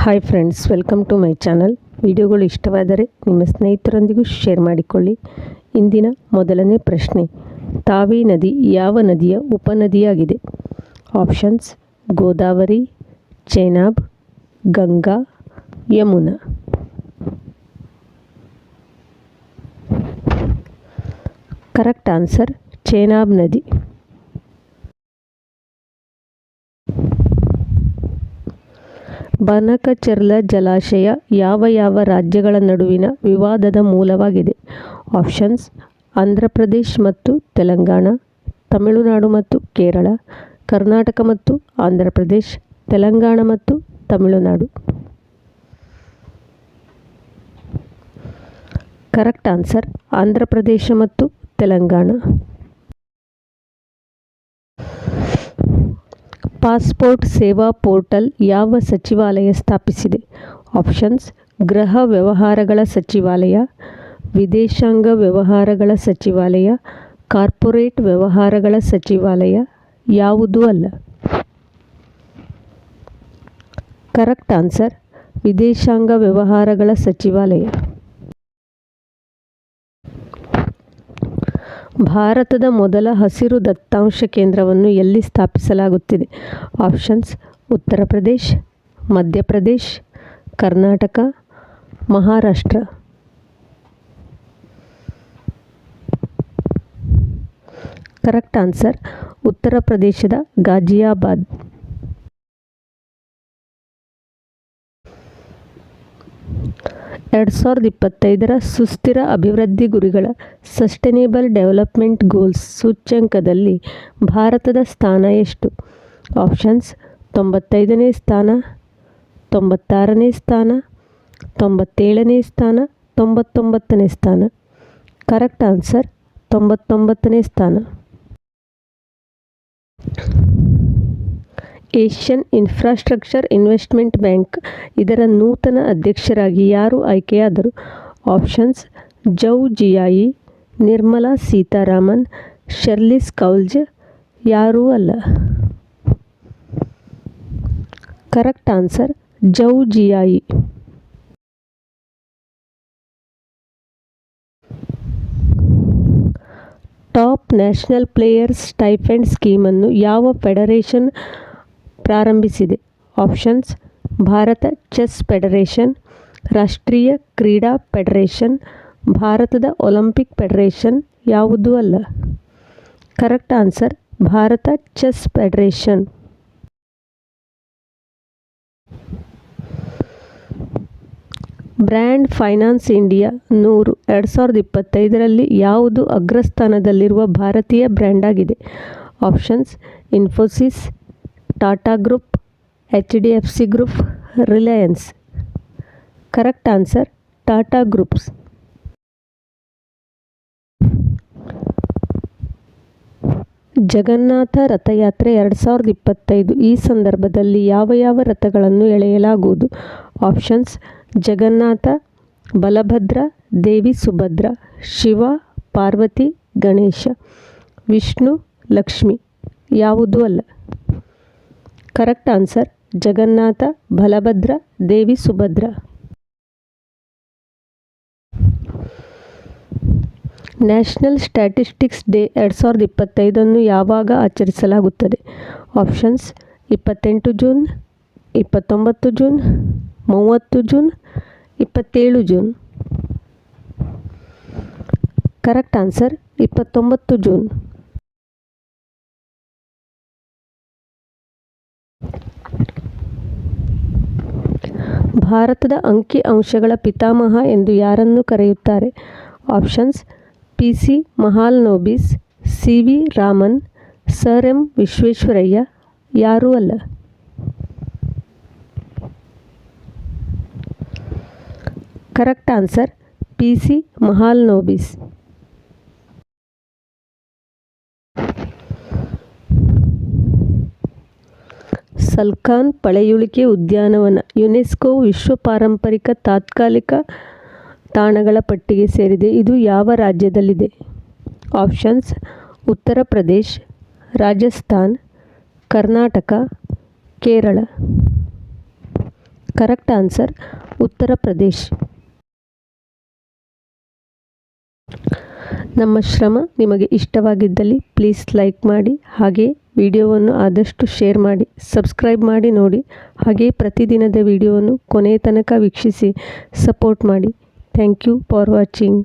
Hi friends, welcome to my channel. ವಿಡಿಯೋಗಳು ಇಷ್ಟವಾದರೆ ನಿಮ್ಮ ಸ್ನೇಹಿತರೊಂದಿಗೂ ಶೇರ್ ಮಾಡಿಕೊಳ್ಳಿ. ಇಂದಿನ ಮೊದಲನೇ ಪ್ರಶ್ನೆ, ತಾವಿ ನದಿ ಯಾವ ನದಿಯ ಉಪನದಿಯಾಗಿದೆ? Options: Godavari, Chenab, Ganga, Yamuna. Correct answer Chenab ನದಿ. ಬನಕಚರ್ಲ ಜಲಾಶಯ ಯಾವ ರಾಜ್ಯಗಳ ನಡುವಿನ ವಿವಾದದ ಮೂಲವಾಗಿದೆ? ಆಪ್ಷನ್ಸ್: ಆಂಧ್ರ ಪ್ರದೇಶ್ ಮತ್ತು ತೆಲಂಗಾಣ, ತಮಿಳುನಾಡು ಮತ್ತು ಕೇರಳ, ಕರ್ನಾಟಕ ಮತ್ತು ಆಂಧ್ರ ಪ್ರದೇಶ್, ತೆಲಂಗಾಣ ಮತ್ತು ತಮಿಳುನಾಡು. ಕರೆಕ್ಟ್ ಆನ್ಸರ್ ಆಂಧ್ರ ಪ್ರದೇಶ ಮತ್ತು ತೆಲಂಗಾಣ. ಪಾಸ್ಪೋರ್ಟ್ ಸೇವಾ ಪೋರ್ಟಲ್ ಯಾವ ಸಚಿವಾಲಯ ಸ್ಥಾಪಿಸಿದೆ? ಆಪ್ಷನ್ಸ್: ಗೃಹ ವ್ಯವಹಾರಗಳ ಸಚಿವಾಲಯ, ವಿದೇಶಾಂಗ ವ್ಯವಹಾರಗಳ ಸಚಿವಾಲಯ, ಕಾರ್ಪೊರೇಟ್ ವ್ಯವಹಾರಗಳ ಸಚಿವಾಲಯ. ಯಾವುದೂ ಅಲ್ಲ. ಕರೆಕ್ಟ್ ಆನ್ಸರ್ ವಿದೇಶಾಂಗ ವ್ಯವಹಾರಗಳ ಸಚಿವಾಲಯ. ಭಾರತದ ಮೊದಲ ಹಸಿರು ದತ್ತಾಂಶ ಕೇಂದ್ರವನ್ನು ಎಲ್ಲಿ ಸ್ಥಾಪಿಸಲಾಗುತ್ತಿದೆ? Options: Uttar Pradesh, Madhya Pradesh, Karnataka, Maharashtra. Correct answer ಉತ್ತರ ಪ್ರದೇಶದ ಗಾಜಿಯಾಬಾದ್. 2025ರ ಸುಸ್ಥಿರ ಅಭಿವೃದ್ಧಿ ಗುರಿಗಳ ಸಸ್ಟೈನೇಬಲ್ ಡೆವಲಪ್ಮೆಂಟ್ ಗೋಲ್ಸ್ ಸೂಚ್ಯಂಕದಲ್ಲಿ ಭಾರತದ ಸ್ಥಾನ ಎಷ್ಟು? ಆಪ್ಷನ್ಸ್: 95ನೇ ಸ್ಥಾನ, 96ನೇ ಸ್ಥಾನ, 97ನೇ ಸ್ಥಾನ, 99ನೇ ಸ್ಥಾನ. ಕರೆಕ್ಟ್ ಆನ್ಸರ್ 99ನೇ ಸ್ಥಾನ. ಏಷ್ಯನ್ ಇನ್ಫ್ರಾಸ್ಟ್ರಕ್ಚರ್ ಇನ್ವೆಸ್ಟ್ಮೆಂಟ್ ಬ್ಯಾಂಕ್ ಇದರ ನೂತನ ಅಧ್ಯಕ್ಷರಾಗಿ ಯಾರು ಆಯ್ಕೆಯಾದರು? Options: Zhou Jiayi, Nirmala Sitharaman, ಶರ್ಲಿಸ್ ಕೌಲ್ಜ್. ಯಾರೂ ಅಲ್ಲ. Correct answer Zhou Jiayi. Top national players stipend ಸ್ಕೀಮನ್ನು ಯಾವ ಫೆಡರೇಷನ್ ಪ್ರಾರಂಭಿಸಿದೆ? ಆಪ್ಷನ್ಸ್: ಭಾರತ ಚೆಸ್ ಫೆಡರೇಷನ್, ರಾಷ್ಟ್ರೀಯ ಕ್ರೀಡಾ ಫೆಡರೇಷನ್, ಭಾರತದ ಒಲಿಂಪಿಕ್ ಫೆಡರೇಷನ್. ಯಾವುದೂ ಅಲ್ಲ. ಕರೆಕ್ಟ್ ಆನ್ಸರ್ ಭಾರತ chess federation. Brand finance India 100 2025ರಲ್ಲಿ ಯಾವುದು ಅಗ್ರಸ್ಥಾನದಲ್ಲಿರುವ ಭಾರತೀಯ ಬ್ರ್ಯಾಂಡ್ ಆಗಿದೆ? Options: Infosys, Tata group, HDFC group, Reliance. Correct answer Tata groups. Jagannath ರಥಯಾತ್ರೆ 2025 ಈ ಸಂದರ್ಭದಲ್ಲಿ ಯಾವ ರಥಗಳನ್ನು ಎಳೆಯಲಾಗುವುದು? ಆಪ್ಷನ್ಸ್: ಜಗನ್ನಾಥ, ಬಲಭದ್ರ, ದೇವಿ ಸುಭದ್ರ, ಶಿವ, ಪಾರ್ವತಿ, ಗಣೇಶ, ವಿಷ್ಣು, ಲಕ್ಷ್ಮಿ. ಯಾವುದೂ ಅಲ್ಲ. Correct answer Jagannath, Balabhadra, Devi Subhadra. National statistics day 2025 ಯಾವಾಗ ಆಚರಿಸಲಾಗುತ್ತದೆ? Options: 28 June, 29 June, 30 June, 27 June. Correct answer 29 June. ಭಾರತದ ಅಂಕಿ ಅಂಶಗಳ ಪಿತಾಮಹ ಎಂದು ಯಾರನ್ನು ಕರೆಯುತ್ತಾರೆ? Options: PC Mahalanobis, CV Raman, sir M Visvesvaraya. ಯಾರೂ ಅಲ್ಲ. Correct answer PC Mahalanobis. Salkhan ಪಳೆಯುಳಿಕೆ ಉದ್ಯಾನವನ ಯುನೆಸ್ಕೋ ವಿಶ್ವ ಪಾರಂಪರಿಕ ತಾತ್ಕಾಲಿಕ ತಾಣಗಳ ಪಟ್ಟಿಗೆ ಸೇರಿದೆ. ಇದು ಯಾವ ರಾಜ್ಯದಲ್ಲಿದೆ? Options: Uttar Pradesh, Rajasthan, Karnataka, Kerala. Correct answer Uttar Pradesh. ನಮ್ಮ ಶ್ರಮ ನಿಮಗೆ ಇಷ್ಟವಾಗಿದ್ದಲ್ಲಿ ಪ್ಲೀಸ್ ಲೈಕ್ ಮಾಡಿ, ಹಾಗೆ ವಿಡಿಯೋವನ್ನು ಆದಷ್ಟು ಶೇರ್ ಮಾಡಿ, ಸಬ್ಸ್ಕ್ರೈಬ್ ಮಾಡಿ ನೋಡಿ, ಹಾಗೆ ಪ್ರತಿದಿನದ ವಿಡಿಯೋವನ್ನು ಕೊನೆಯ ತನಕ ವೀಕ್ಷಿಸಿ ಸಪೋರ್ಟ್ ಮಾಡಿ. Thank you for watching.